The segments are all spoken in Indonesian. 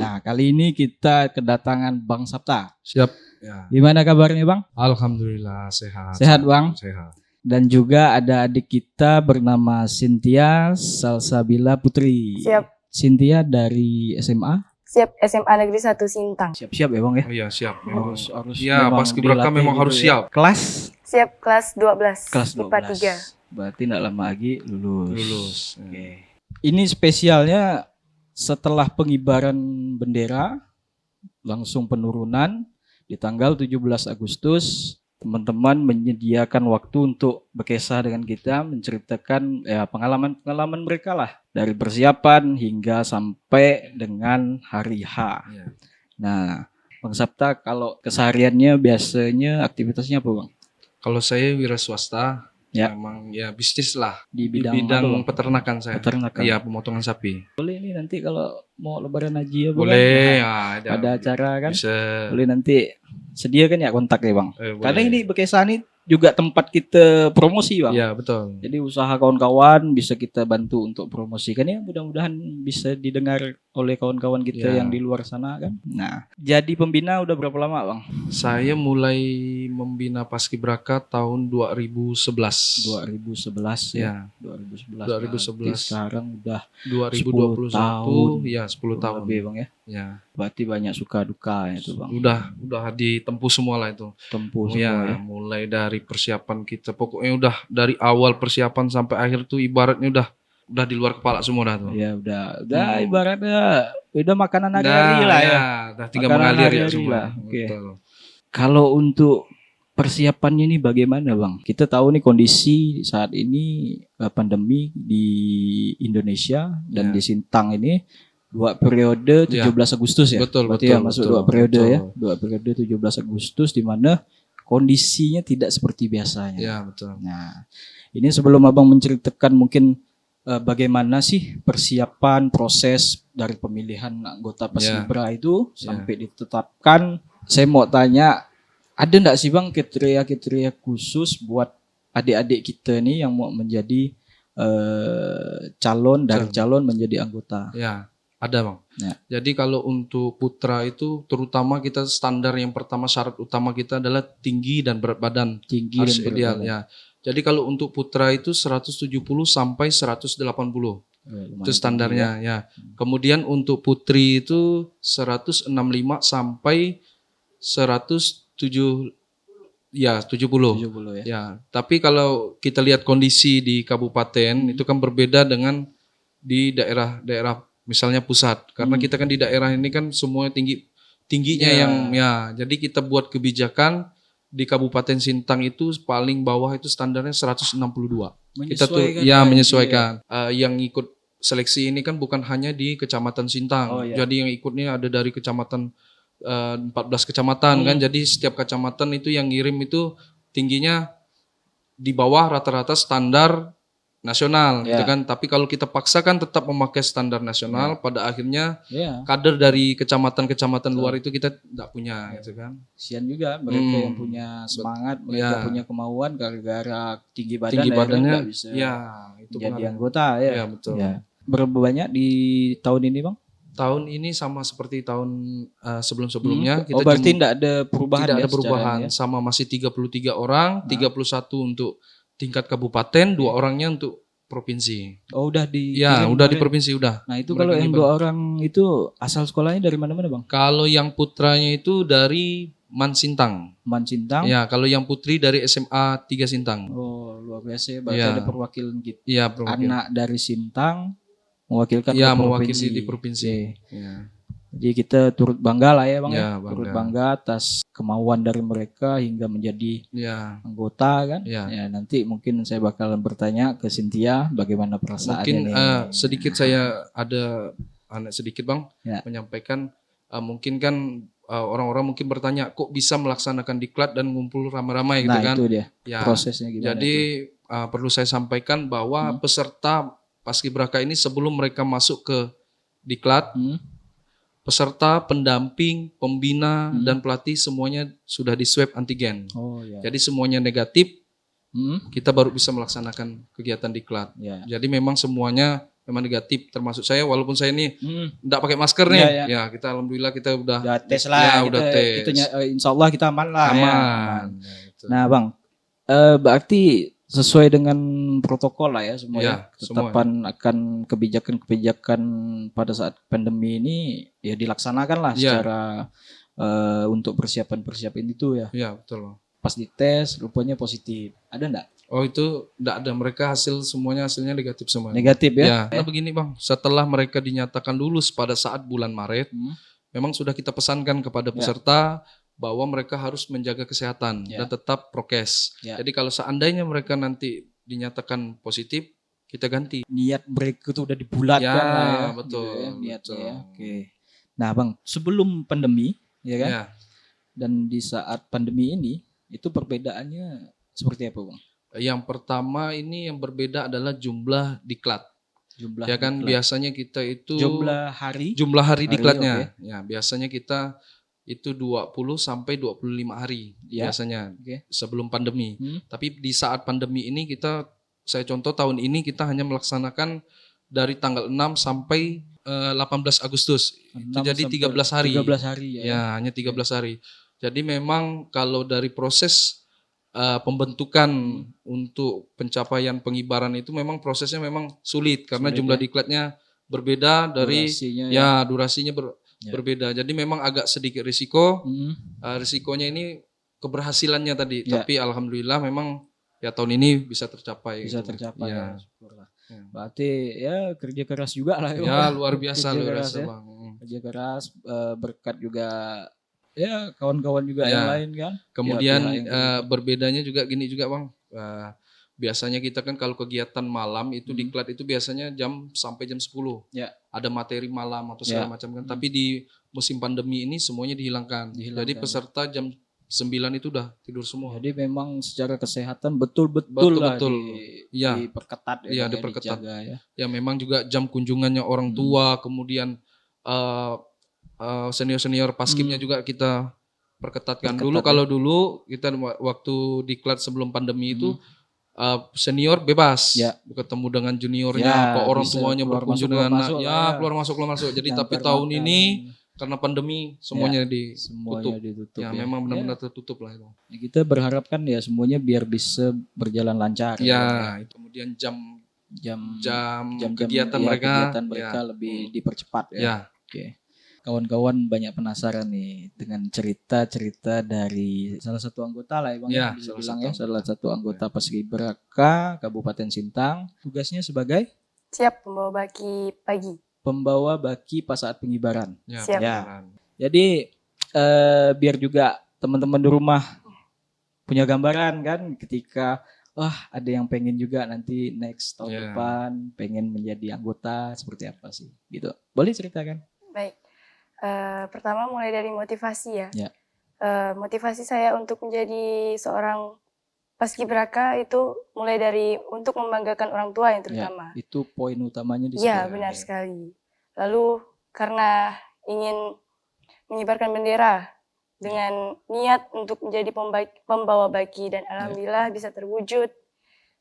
Nah, kali ini kita kedatangan Bang Sapta. Siap. Ya. Gimana kabarnya, Bang? Alhamdulillah sehat. Sehat, Bang? Sehat. Dan juga ada adik kita bernama Cynthia Salsabila Putri. Siap. Cynthia dari SMA? Siap, SMA Negeri 1 Sintang. Siap-siap ya, Bang ya? Oh iya, siap. Harus ya, paskibraka memang harus siap. Kelas? Siap, kelas 12. Kelas 12. IPA 3. Berarti tidak lama lagi lulus. Lulus. Oke. Ini spesialnya setelah pengibaran bendera, langsung penurunan di tanggal 17 Agustus. Teman-teman menyediakan waktu untuk berkisah dengan kita, menceritakan ya pengalaman mereka lah. Dari persiapan hingga sampai dengan hari H. Ya. Nah, Bang Sapta kalau kesehariannya biasanya aktivitasnya apa, Bang? Kalau saya wira swasta, Ya. memang ya bisnis lah. Di Di bidang, bidang apa, Bang? peternakan saya. Peternakan. Iya, pemotongan sapi. Boleh nih nanti kalau mau lebaran haji ya, Bang? Boleh. Ada acara kan? Bisa. Boleh nanti sediakan ya kontak ya, Bang. Boleh. Karena ini Bekesa ini juga tempat kita promosi, Bang. Iya, betul. Jadi usaha kawan-kawan bisa kita bantu untuk promosikan ya, mudah-mudahan bisa didengar oleh kawan-kawan kita Ya. yang di luar sana kan. Nah, jadi pembina udah berapa lama, Bang? Saya mulai membina paskibraka tahun 2011. 2011 ya. Ya, 2011. 2011. Berarti sekarang udah 2021 tahun. ya 10 tahun. lebih, Bang ya. Ya. Berarti banyak suka duka itu, Bang. Udah ditempuh semua lah itu. Tempuh Ya, semua ya. mulai dari persiapan kita, pokoknya udah dari awal persiapan sampai akhir tuh ibaratnya udah di luar kepala semua dah tuh. Ya udah ibaratnya udah makanan Nah, hari-hari lah ya. Udah tinggal Makanan mengalir ya hari-hari semua. lah. Oke. Betul. Kalau untuk persiapannya ini bagaimana, Bang? Kita tahu nih kondisi saat ini pandemi di Indonesia dan Ya. di Sintang ini 2 periode 17 Agustus ya. Betul, Berarti betul, ya masuk betul, 2 periode betul. ya. 2 periode 17 Agustus di mana kondisinya tidak seperti biasanya. Ya, betul. Nah, ini sebelum Abang menceritakan mungkin bagaimana sih persiapan proses dari pemilihan anggota Paskibra itu sampai ditetapkan, saya mau tanya, ada enggak sih, Bang, kriteria-kriteria khusus buat adik-adik kita nih yang mau menjadi calon menjadi anggota? Ya, ada, Bang. Ya. Jadi kalau untuk putra itu terutama kita standar yang pertama, syarat utama kita adalah tinggi dan berat badan. Tinggi Harus dan berat ideal badan. ya. Jadi kalau untuk putra itu 170 sampai 180. Lumayan Itu standarnya ya. Kemudian untuk putri itu 165 sampai 170 ya 70. 70 ya. Ya, tapi kalau kita lihat kondisi di kabupaten itu kan berbeda dengan di daerah misalnya pusat. Karena kita kan di daerah ini kan semuanya tingginya Ya. yang ya. Jadi kita buat kebijakan di Kabupaten Sintang itu paling bawah itu standarnya 162. Kita tuh menyesuaikan. Yang ikut seleksi ini kan bukan hanya di Kecamatan Sintang. Oh, iya. Jadi yang ikutnya ada dari kecamatan 14 kecamatan kan. Jadi setiap kecamatan itu yang ngirim itu tingginya di bawah rata-rata standar nasional gitu kan. Tapi kalau kita paksakan tetap memakai standar nasional, pada akhirnya kader dari kecamatan-kecamatan luar itu kita tidak punya gitu kan. Kasian juga mereka yang punya semangat, mereka punya kemauan gara-gara tinggi badannya nggak bisa itu jadi pengaruh. anggota ya. Ya, betul. Ya. Berapa banyak di tahun ini, Bang? Tahun ini sama seperti tahun sebelum-sebelumnya. Kita berarti tidak ada perubahan tidak ya? ada perubahan, sama masih 33 orang, 31 untuk tingkat kabupaten, 2 orangnya untuk provinsi. Oh, udah di Ya, udah di provinsi udah. Nah, itu kalau yang 2 orang itu asal sekolahnya dari mana-mana, Bang? Kalau yang putranya itu dari Mansintang. Mansintang. Ya, kalau yang putri dari SMA 3 Sintang. Oh, luar biasa. Berarti Ya. ada perwakilan gitu. Iya, perwakilan. Anak dari Sintang mewakilkan Ya, ke mewakili di provinsi. Oke. Ya. Jadi kita turut bangga lah ya, Bang. Ya, bangga. Turut bangga atas kemauan dari mereka hingga menjadi Ya. anggota kan. Ya. Ya, nanti mungkin saya bakalan bertanya ke Cynthia bagaimana perasaannya Mungkin nih. sedikit saya ada sedikit, Bang, Ya. menyampaikan mungkin kan orang-orang mungkin bertanya kok bisa melaksanakan diklat dan ngumpul ramai-ramai gitu Nah, kan. itu dia. Ya. Prosesnya gimana? Jadi perlu saya sampaikan bahwa peserta Paskibraka ini sebelum mereka masuk ke diklat, peserta, pendamping, pembina dan pelatih semuanya sudah di swab antigen. Oh ya. Jadi semuanya negatif, kita baru bisa melaksanakan kegiatan diklat. Ya. Jadi memang semuanya memang negatif, termasuk saya walaupun saya ini Hmm. enggak pakai masker nih. Iya, iya. Ya, kita alhamdulillah kita udah Udah tes ya, lah, udah tes. insya Allah kita aman lah. Ya, Aman. Ya, gitu. Nah bang, berarti sesuai dengan protokol lah ya semua Ya, ya. Ketetapan akan kebijakan-kebijakan pada saat pandemi ini ya dilaksanakan lah Ya. secara untuk persiapan itu ya. Ya, betul. Pas dites rupanya positif. Ada enggak? Oh, itu enggak ada, mereka hasilnya negatif semua. Negatif ya? Ya, karena begini Bang, setelah mereka dinyatakan lulus pada saat bulan Maret, Hmm. memang sudah kita pesankan kepada peserta bahwa mereka harus menjaga kesehatan dan tetap prokes. Ya. Jadi kalau seandainya mereka nanti dinyatakan positif, kita ganti. Niat break itu udah dibulatkan Ya, lah ya. betul, Gitu ya, niatnya betul. ya. Oke. Nah bang, sebelum pandemi ya kan? Ya, Dan di saat pandemi ini itu perbedaannya seperti apa bang? yang pertama ini yang berbeda adalah jumlah diklat. Jumlah Ya kan, diklat. biasanya kita itu jumlah hari hari diklatnya. oke. Ya, biasanya kita itu 20 sampai 25 hari Ya. biasanya Oke. sebelum pandemi. Hmm. Tapi di saat pandemi ini saya contoh tahun ini kita hanya melaksanakan dari tanggal 6 sampai 18 Agustus. Itu 6 jadi sampai 13 hari. 13 hari ya. Ya, hanya 13 hari. Jadi memang kalau dari proses pembentukan untuk pencapaian pengibaran itu memang prosesnya memang sulit karena Sulit, jumlah ya. diklatnya berbeda dari Durasinya durasinya Ya. berbeda. Jadi memang agak sedikit risiko. Hmm. Risikonya ini keberhasilannya tadi, Ya. tapi alhamdulillah memang ya tahun ini bisa tercapai. Bisa gitu. tercapai Ya. ya. Syukurlah. Ya. Berarti ya kerja keras juga lah Ya, luar biasa, Kerja luar keras biasa ya. Bang. Kerja keras berkat juga ya kawan-kawan juga Ya. yang lain kan. Kemudian pihak yang berbedanya juga gini juga Bang. Biasanya kita kan kalau kegiatan malam itu diklat itu biasanya sampai jam 10. Ya. Ada materi malam atau segala macam kan. Tapi di musim pandemi ini semuanya dihilangkan. Jadi peserta jam 9 itu udah tidur semua. Jadi memang secara kesehatan betul-betul lah Ya. diperketat Iya, Bang, ya, diperketat. dijaga ya. Ya memang juga jam kunjungannya orang tua, kemudian senior-senior paskibnya juga kita perketatkan. Kalau dulu kita waktu diklat sebelum pandemi itu senior bebas, Ya. ketemu dengan juniornya, Ya, ke orang bisa tuanya keluar berkunjung masuk, dengan keluar masuk lah ya. keluar masuk. Jadi tapi Antar tahun makan. ini karena pandemi semuanya Semuanya ditutup. ditutup Ya, memang benar-benar tertutup lah itu. Ya, kita berharap kan ya semuanya biar bisa berjalan lancar. Ya, itu kemudian jam jam kegiatan ya, mereka, kegiatan mereka lebih dipercepat ya. ya. Oke. Kawan-kawan banyak penasaran nih dengan cerita-cerita dari salah satu anggota lah ya Bang Ya, bisa salah bilang satu ya, salah satu anggota Paskibraka Kabupaten Sintang. Tugasnya sebagai Siap membawa baki pagi. pembawa baki pas saat pengibaran. Ya, Siap. beneran. Jadi biar juga teman-teman di rumah punya gambaran kan ketika ada yang pengen juga nanti next tahun Ya. depan pengen menjadi anggota seperti apa sih gitu. Boleh ceritakan? Baik. Pertama mulai dari motivasi ya. Ya. Motivasi saya untuk menjadi seorang paskibraka itu mulai dari untuk membanggakan orang tua yang terutama. Ya, itu poin utamanya di situ. Iya, benar sekali. Lalu karena ingin mengibarkan bendera dengan niat untuk menjadi pembawa baki dan alhamdulillah bisa terwujud.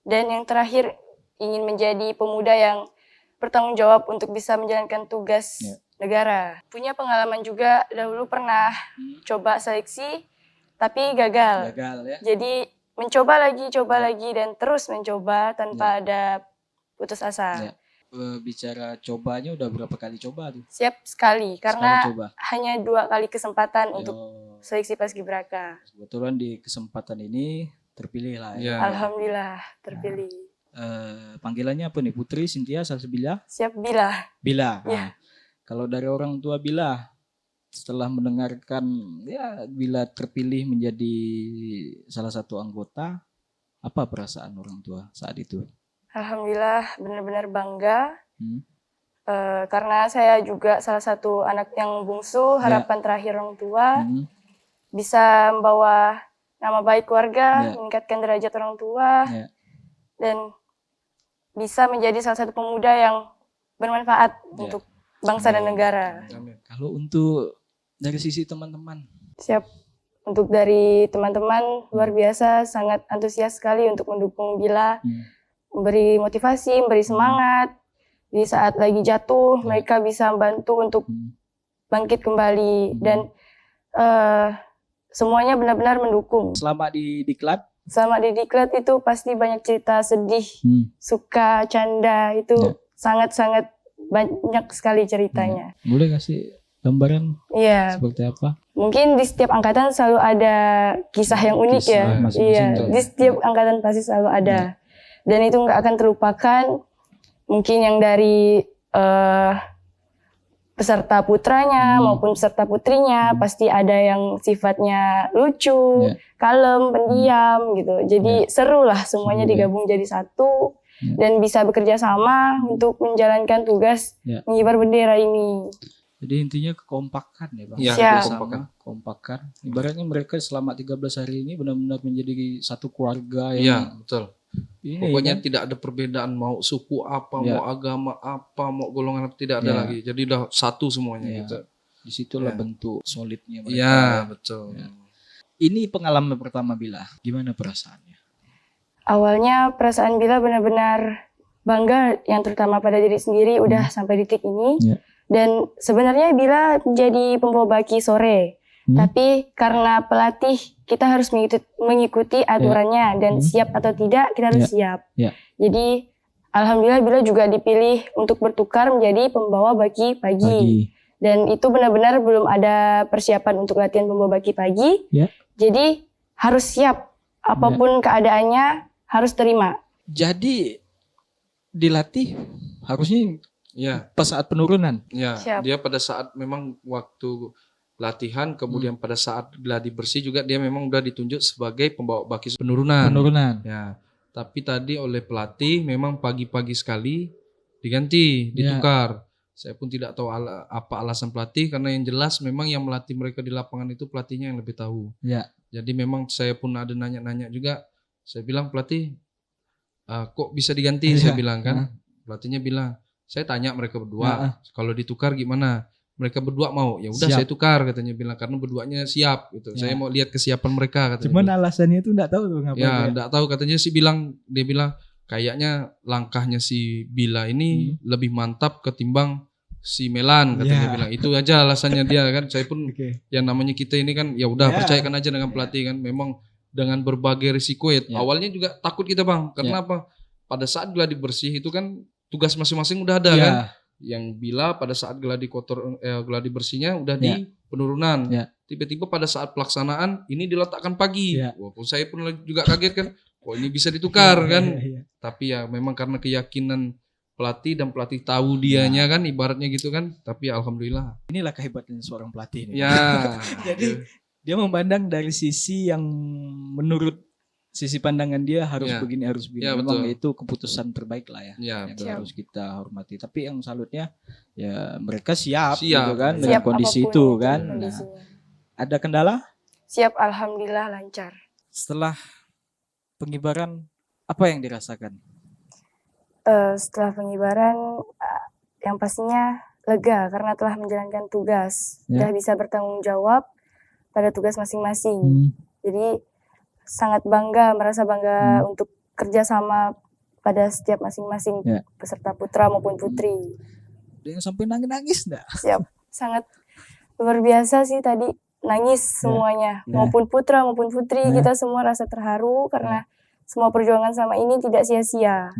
Dan yang terakhir ingin menjadi pemuda yang bertanggung jawab untuk bisa menjalankan tugas negara. Punya pengalaman juga dahulu pernah coba seleksi tapi gagal. Gagal ya. Jadi mencoba lagi dan terus mencoba tanpa ada putus asa. Ya. Bicara cobanya udah berapa kali coba tuh? Siap sekali karena Sekali coba. hanya 2 kali kesempatan untuk Yo, seleksi paskibraka. kebetulan di kesempatan ini terpilih lah ya. Ya. Alhamdulillah terpilih. Panggilannya apa nih? Putri Cynthia Salsabila? Siap bila. Bila. Ya. Nah, kalau dari orang tua Bila setelah mendengarkan Bila terpilih menjadi salah satu anggota, apa perasaan orang tua saat itu? Alhamdulillah benar-benar bangga. Hmm. Karena saya juga salah satu anak yang bungsu, harapan terakhir orang tua, Hmm. bisa membawa nama baik keluarga, Ya. meningkatkan derajat orang tua, Ya. dan bisa menjadi salah satu pemuda yang bermanfaat Ya. untuk bangsa dan negara. Amin. Kalau untuk dari sisi teman-teman, Siap. Untuk dari teman-teman luar biasa, sangat antusias sekali untuk mendukung Bila, memberi motivasi, memberi semangat, Di saat lagi jatuh, mereka bisa membantu untuk bangkit kembali dan semuanya benar-benar mendukung. Selama di Diklat, Selama di Diklat itu pasti banyak cerita sedih, suka, canda, itu sangat-sangat banyak sekali ceritanya. boleh kasih gambaran Iya, seperti apa? mungkin di setiap angkatan selalu ada kisah yang unik Kisah ya. masing-masing Iya, tuh. di setiap angkatan pasti selalu ada. Dan itu nggak akan terlupakan. Mungkin yang dari peserta putranya maupun peserta putrinya pasti ada yang sifatnya lucu, kalem, pendiam gitu. Jadi seru lah semuanya Seru, ya. digabung jadi satu dan bisa bekerja sama untuk menjalankan tugas mengibar bendera ini. Jadi intinya kekompakan ya Bang. Iya, Siap. Kompakan. Ibaratnya mereka selama 13 hari ini benar-benar menjadi satu keluarga Iya, yang betul. ini Pokoknya kan? tidak ada perbedaan mau suku apa, mau agama apa, mau golongan apa, tidak ada Ya. lagi. Jadi udah satu semuanya Ya. gitu. Disitulah bentuk solidnya mereka. Iya, ya. betul. Ini pengalaman pertama Bila. Gimana perasaannya? Awalnya perasaan Bila benar-benar bangga yang terutama pada diri sendiri udah sampai titik ini. Dan sebenarnya Bila menjadi pembawa baki sore. Tapi karena pelatih kita harus mengikuti aturannya dan siap atau tidak kita harus siap. Jadi alhamdulillah Bila juga dipilih untuk bertukar menjadi pembawa baki pagi. Dan itu benar-benar belum ada persiapan untuk latihan pembawa baki pagi. Jadi harus siap apapun keadaannya harus terima. Jadi dilatih harusnya Iya. pas saat penurunan. Ya, Siap. dia pada saat memang waktu latihan, kemudian pada saat gladi bersih juga dia memang udah ditunjuk sebagai pembawa baki penurunan. Ya, tapi tadi oleh pelatih memang pagi-pagi sekali diganti, ditukar. Saya pun tidak tahu apa alasan pelatih karena yang jelas memang yang melatih mereka di lapangan itu pelatihnya yang lebih tahu. Jadi memang saya pun ada nanya-nanya juga. Saya bilang pelatih, kok bisa diganti? Saya bilang kan. Pelatihnya bilang, saya tanya mereka berdua, kalau ditukar gimana? Mereka berdua mau, ya udah saya tukar katanya bilang karena berduanya siap gitu. Saya mau lihat kesiapan mereka katanya. Cuman alasannya itu enggak tahu tuh ngapain. Ya, enggak tahu katanya sih dia bilang kayaknya langkahnya si Bila ini lebih mantap ketimbang si Melan katanya bilang. Itu aja alasannya dia kan. Saya pun yang namanya kita ini kan ya udah percayakan aja dengan pelatih kan. Memang dengan berbagai risiko ya. Awalnya juga takut kita Bang. Karena apa? Pada saat gladi bersih itu kan tugas masing-masing udah ada kan. Yang Bila pada saat gladi gladi bersihnya udah di penurunan. Tiba-tiba pada saat pelaksanaan ini diletakkan pagi. Walaupun saya pun juga kaget kan. Oh ini bisa ditukar kan. Tapi ya memang karena keyakinan pelatih dan pelatih tahu dianya kan ibaratnya gitu kan. Tapi ya alhamdulillah. Inilah kehebatannya seorang pelatih. Ya. Jadi dia memandang dari sisi yang menurut sisi pandangan dia harus begini harus begini. Memang itu keputusan terbaik lah ya. Yang harus kita hormati. Tapi yang salutnya ya mereka siap gitu kan dengan kondisi itu kan. Nah, ada kendala? Siap, alhamdulillah lancar. Setelah pengibaran apa yang dirasakan? Setelah pengibaran yang pastinya lega karena telah menjalankan tugas. Sudah bisa bertanggung jawab pada tugas masing-masing. Jadi sangat bangga, merasa bangga untuk kerjasama pada setiap masing-masing peserta putra maupun putri. Dia sampai nangis enggak? Siap, sangat luar biasa sih tadi, nangis semuanya, maupun putra maupun putri, kita semua rasa terharu karena semua perjuangan sama ini tidak sia-sia.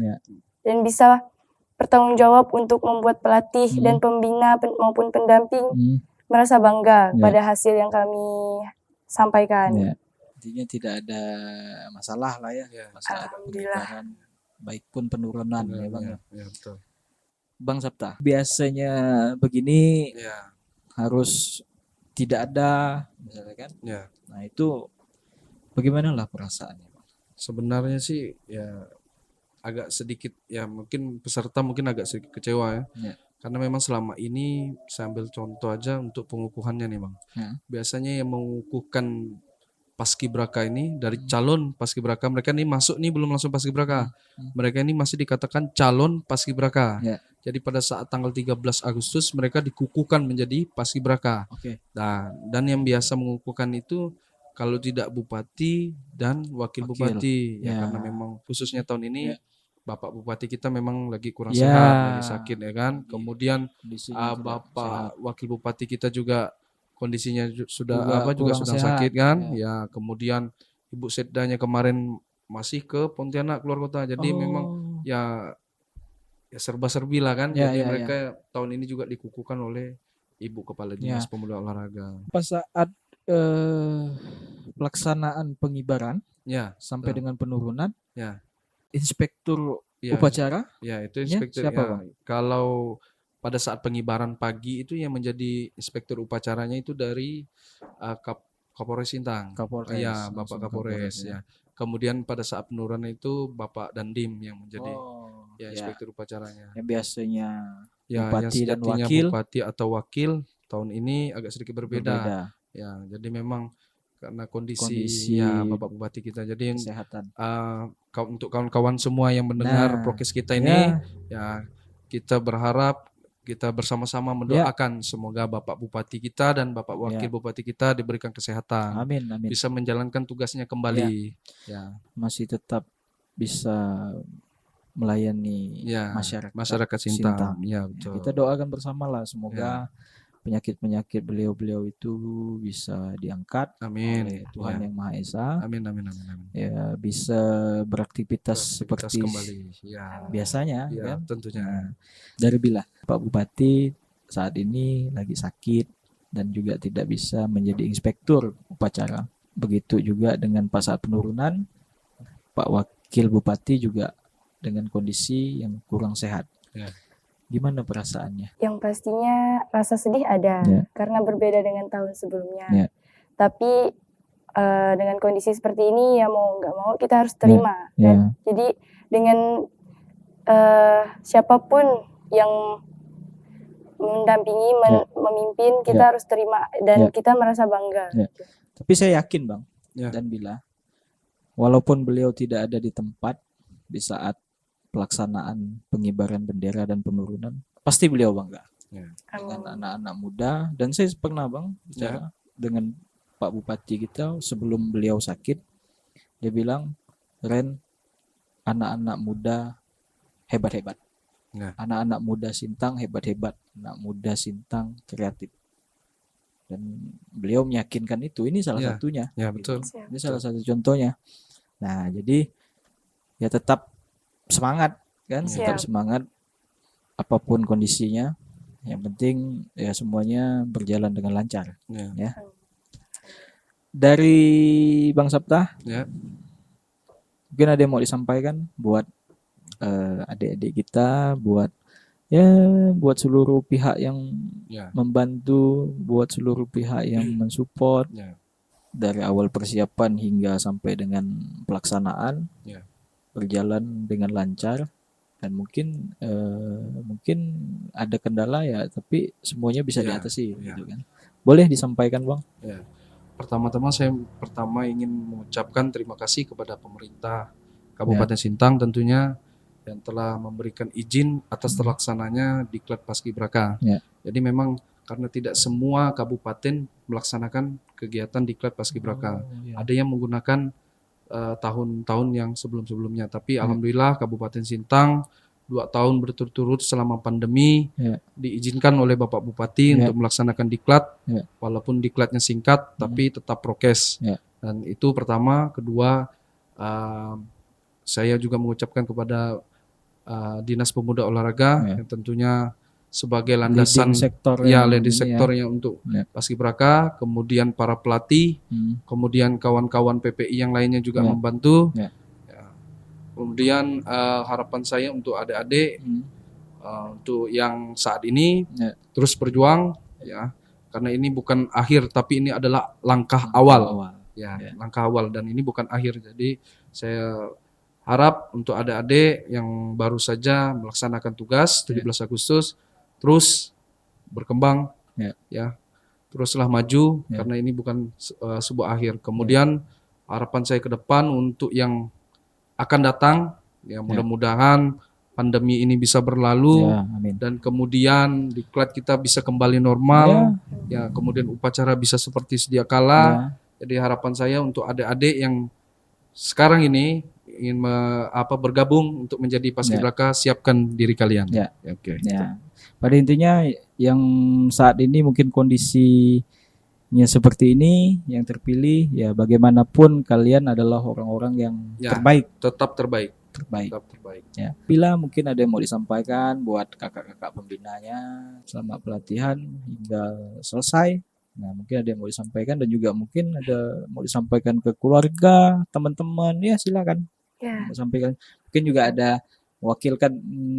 Dan bisa bertanggung jawab untuk membuat pelatih dan pembina maupun pendamping merasa bangga pada hasil yang kami sampaikan. Intinya tidak ada masalah lah ya, masalah pengibaran baik pun penurunan ya Bang. Ya, betul. Bang Sapta, biasanya begini harus tidak ada misalnya kan. Nah, itu bagaimana lah perasaannya, Bang? Sebenarnya sih ya agak sedikit ya mungkin peserta mungkin agak sedikit kecewa ya. Karena memang selama ini saya ambil contoh aja untuk pengukuhannya nih Bang. Biasanya yang mengukuhkan paskibraka ini dari calon paskibraka, mereka ini masuk nih belum langsung paskibraka. Mereka ini masih dikatakan calon paskibraka. Jadi pada saat tanggal 13 Agustus mereka dikukuhkan menjadi paskibraka. Nah, dan yang biasa mengukuhkan itu kalau tidak bupati dan wakil bupati ya karena memang khususnya tahun ini Bapak Bupati kita memang lagi kurang Ya. sehat, lagi sakit ya kan. Kemudian Kondisinya tidak Bapak sehat. Wakil Bupati kita juga kondisinya sudah Juga juga kurang sedang sehat, sakit kan. ya. Ya, kemudian Ibu Setdanya kemarin masih ke Pontianak keluar kota. Jadi memang Oh. ya serba-serbi lah kan. Ya, Jadi ya, mereka tahun ini juga dikukuhkan oleh Ibu Kepala Dinas Ya. Pemuda Olahraga. Pas saat pelaksanaan pengibaran Ya, sampai betul. dengan penurunan, Ya. Inspektur Ya, upacara, ya itu Ya, inspektur siapa, ya. Bang? Kalau pada saat pengibaran pagi itu yang menjadi inspektur upacaranya itu dari Kapolres Sintang. Kapolres, Ya, langsung Bapak Kapolres ya. Kemudian pada saat penurunan itu Bapak Dandim yang menjadi ya, inspektur upacaranya. yang biasanya Ya, yang bupati dan sejatinya wakil bupati atau wakil tahun ini agak sedikit berbeda. Ya, jadi memang karena kondisi ya Bapak Bupati kita. Jadi kesehatan. untuk kawan-kawan semua yang mendengar Nah, prokes kita ini, ya kita berharap kita bersama-sama mendoakan semoga Bapak Bupati kita dan Bapak Wakil Bupati kita diberikan kesehatan, Amin, amin. bisa menjalankan tugasnya kembali. Ya, Masih tetap bisa melayani ya masyarakat Sintang. Ya, betul. Kita doakan bersama lah, semoga penyakit-penyakit beliau-beliau itu bisa diangkat Amin. oleh Tuhan Yang Maha Esa. Amin, amin, amin, amin. Ya, bisa beraktivitas seperti kembali. Ya, biasanya, ya, kan? tentunya. Nah, dari bila Pak Bupati saat ini lagi sakit dan juga tidak bisa menjadi inspektur upacara. Begitu juga dengan pas saat penurunan, Pak Wakil Bupati juga dengan kondisi yang kurang sehat. Ya. Gimana perasaannya? Yang pastinya rasa sedih ada, karena berbeda dengan tahun sebelumnya. Tapi dengan kondisi seperti ini ya mau nggak mau kita harus terima. Kan? Jadi dengan siapapun yang mendampingi, memimpin, kita harus terima dan kita merasa bangga. Tapi saya yakin Bang dan Bila, walaupun beliau tidak ada di tempat di saat pelaksanaan pengibaran bendera dan penurunan, pasti beliau bangga dengan anak-anak muda. Dan saya pernah Bang bicara dengan Pak Bupati kita sebelum beliau sakit, dia bilang, Ren, anak-anak muda hebat-hebat, anak-anak muda Sintang hebat-hebat, anak muda Sintang kreatif. Dan beliau meyakinkan itu, ini salah satunya. Ya, betul. Gitu. Ini salah satu contohnya. Nah, jadi ya tetap semangat kan, tetap semangat apapun kondisinya. Yang penting ya semuanya berjalan dengan lancar. Ya. Dari Bang Sapta, mungkin ada yang mau disampaikan buat adik-adik kita, buat seluruh pihak yang membantu, buat seluruh pihak yang mensupport dari awal persiapan hingga sampai dengan pelaksanaan berjalan dengan lancar. Dan mungkin ada kendala ya, tapi semuanya bisa diatasi gitu kan. Boleh disampaikan Bang? Ya. Pertama-tama saya ingin mengucapkan terima kasih kepada pemerintah Kabupaten Sintang tentunya yang telah memberikan izin atas terlaksananya Diklat Paskibraka. Jadi memang karena tidak semua kabupaten melaksanakan kegiatan Diklat Paskibraka. Ada yang menggunakan tahun-tahun yang sebelum-sebelumnya. Tapi alhamdulillah Kabupaten Sintang 2 tahun berturut-turut selama pandemi diizinkan oleh Bapak Bupati untuk melaksanakan diklat, walaupun diklatnya singkat tapi tetap prokes. Dan itu pertama. Kedua, saya juga mengucapkan kepada Dinas Pemuda Olahraga yang tentunya sebagai landasan leading sektornya untuk Paskibraka, kemudian para pelatih, kemudian kawan-kawan PPI yang lainnya juga membantu. Kemudian harapan saya untuk adik-adik untuk yang saat ini terus berjuang ya, karena ini bukan akhir tapi ini adalah langkah awal. Langkah awal dan ini bukan akhir. Jadi saya harap untuk adik-adik yang baru saja melaksanakan tugas 17 Agustus terus berkembang teruslah maju karena ini bukan sebuah akhir. Kemudian harapan saya ke depan untuk yang akan datang ya, mudah-mudahan pandemi ini bisa berlalu dan kemudian diklat kita bisa kembali normal ya, kemudian upacara bisa seperti sedia kala. Jadi harapan saya untuk adik-adik yang sekarang ini ingin bergabung untuk menjadi paskibraka, siapkan diri kalian. Ya. Oke. Ya. Pada intinya yang saat ini mungkin kondisinya seperti ini, yang terpilih ya bagaimanapun kalian adalah orang-orang yang Ya, terbaik. tetap terbaik. Ya. Bila mungkin ada yang mau disampaikan buat kakak-kakak pembinanya selama pelatihan hingga selesai. Nah, mungkin ada yang mau disampaikan dan juga mungkin ada mau disampaikan ke keluarga, teman-teman, ya silakan. Ya. Sampaikan. Mungkin juga ada mewakilkan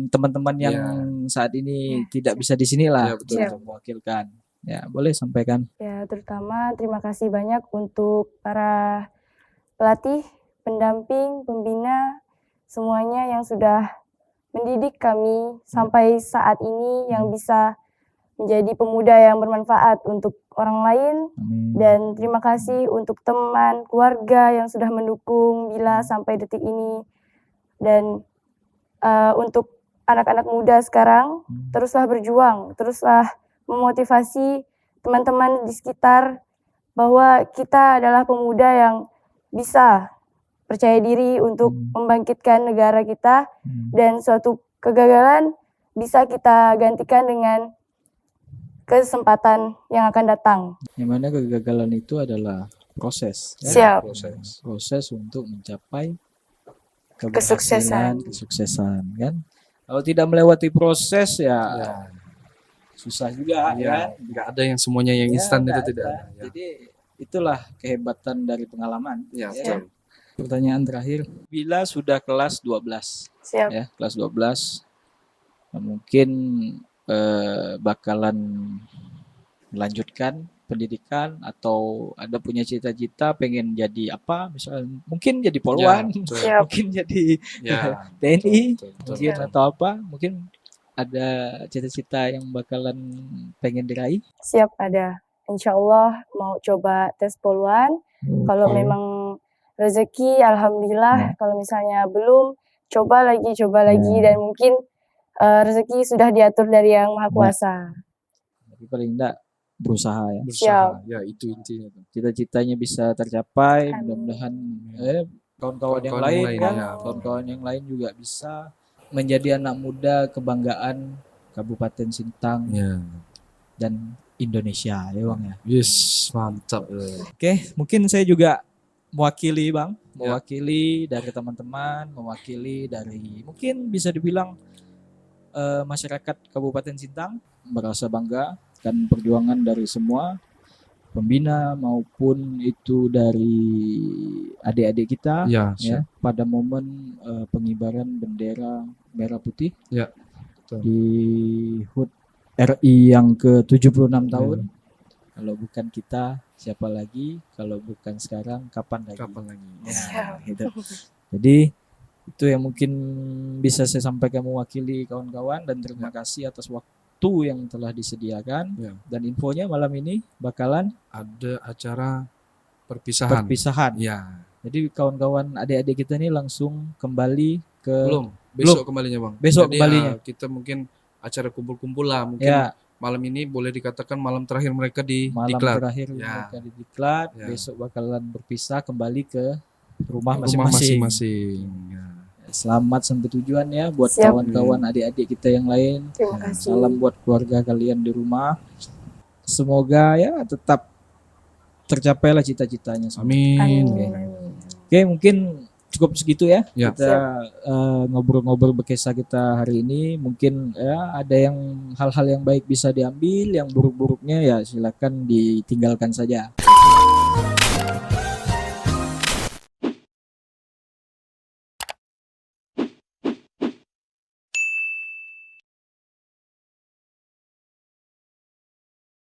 teman-teman yang saat ini tidak bisa di sini lah, Ya, betul. untuk mewakilkan. Ya, boleh sampaikan. Ya, terutama terima kasih banyak untuk para pelatih, pendamping, pembina, semuanya yang sudah mendidik kami sampai saat ini yang bisa menjadi pemuda yang bermanfaat untuk orang lain. Amin. Dan terima kasih untuk teman, keluarga yang sudah mendukung Bila sampai detik ini. Dan untuk anak-anak muda sekarang, teruslah berjuang, teruslah memotivasi teman-teman di sekitar bahwa kita adalah pemuda yang bisa percaya diri untuk membangkitkan negara kita, dan suatu kegagalan bisa kita gantikan dengan kesempatan yang akan datang. Yang mana kegagalan itu adalah proses. Siap. Proses untuk mencapai Kesuksesan. kesuksesan kan. Kalau tidak melewati proses ya susah juga Ya, kan. nggak ada yang semuanya yang Ya, instan itu nggak tidak ada. ada. Ya. Jadi itulah kehebatan dari pengalaman. Ya, Ya. betul. Pertanyaan terakhir, bila sudah kelas 12 Siap. ya, kelas 12 mungkin bakalan melanjutkan pendidikan atau ada punya cita-cita pengen jadi apa, misalnya mungkin jadi polwan, Ya, betul. Siap. mungkin jadi Ya, TNI, betul. mungkin atau apa, mungkin ada cita-cita yang bakalan pengen diraih. Siap, ada. Insya Allah mau coba tes poluan. Kalau memang rezeki, alhamdulillah. Kalau misalnya belum, coba lagi, dan mungkin rezeki sudah diatur dari Yang Maha Kuasa. Tapi paling enggak berusaha ya. Berusaha. Ya, itu intinya. Cita-citanya bisa tercapai, Amin. mudah-mudahan kawan-kawan yang Kawan-kawan lain yang lain, kan, ya. kawan-kawan yang lain juga bisa menjadi anak muda kebanggaan Kabupaten Sintang Ya. dan Indonesia ya Bang ya. Yes, mantap. Oke, mungkin saya juga mewakili Bang, Ya. mewakili dari teman-teman, mewakili dari mungkin bisa dibilang masyarakat Kabupaten Sintang merasa bangga dan perjuangan dari semua pembina maupun itu dari adik-adik kita Ya, ya pada momen pengibaran bendera merah putih Ya, betul. di HUT RI yang ke-76 tahun. Kalau bukan kita, siapa lagi? Kalau bukan sekarang, kapan lagi? Kapan lagi? Ya, gitu. Jadi itu yang mungkin bisa saya sampaikan mewakili kawan-kawan, dan terima kasih atas waktu yang telah disediakan. Ya. Dan infonya malam ini bakalan Ada acara perpisahan. perpisahan. Ya. Jadi kawan-kawan adik-adik kita ini langsung kembali ke Besok kembalinya, Bang. Besok Jadi, kembalinya. kita mungkin acara kumpul-kumpul lah, mungkin ya, malam ini boleh dikatakan malam terakhir mereka di malam Diklat. terakhir Ya. mereka di Diklat. Ya. Besok bakalan berpisah kembali ke rumah Rumah masing-masing. masing-masing. Ya. Selamat sampai tujuan ya buat Siap. kawan-kawan adik-adik kita yang lain. Terima kasih. Salam buat keluarga kalian di rumah. Semoga ya tetap tercapailah cita-citanya semua. Amin. Oke, mungkin cukup segitu ya. Ya. Kita ngobrol-ngobrol berkisah kita hari ini. Mungkin ya ada yang hal-hal yang baik bisa diambil, yang buruk-buruknya ya silakan ditinggalkan saja.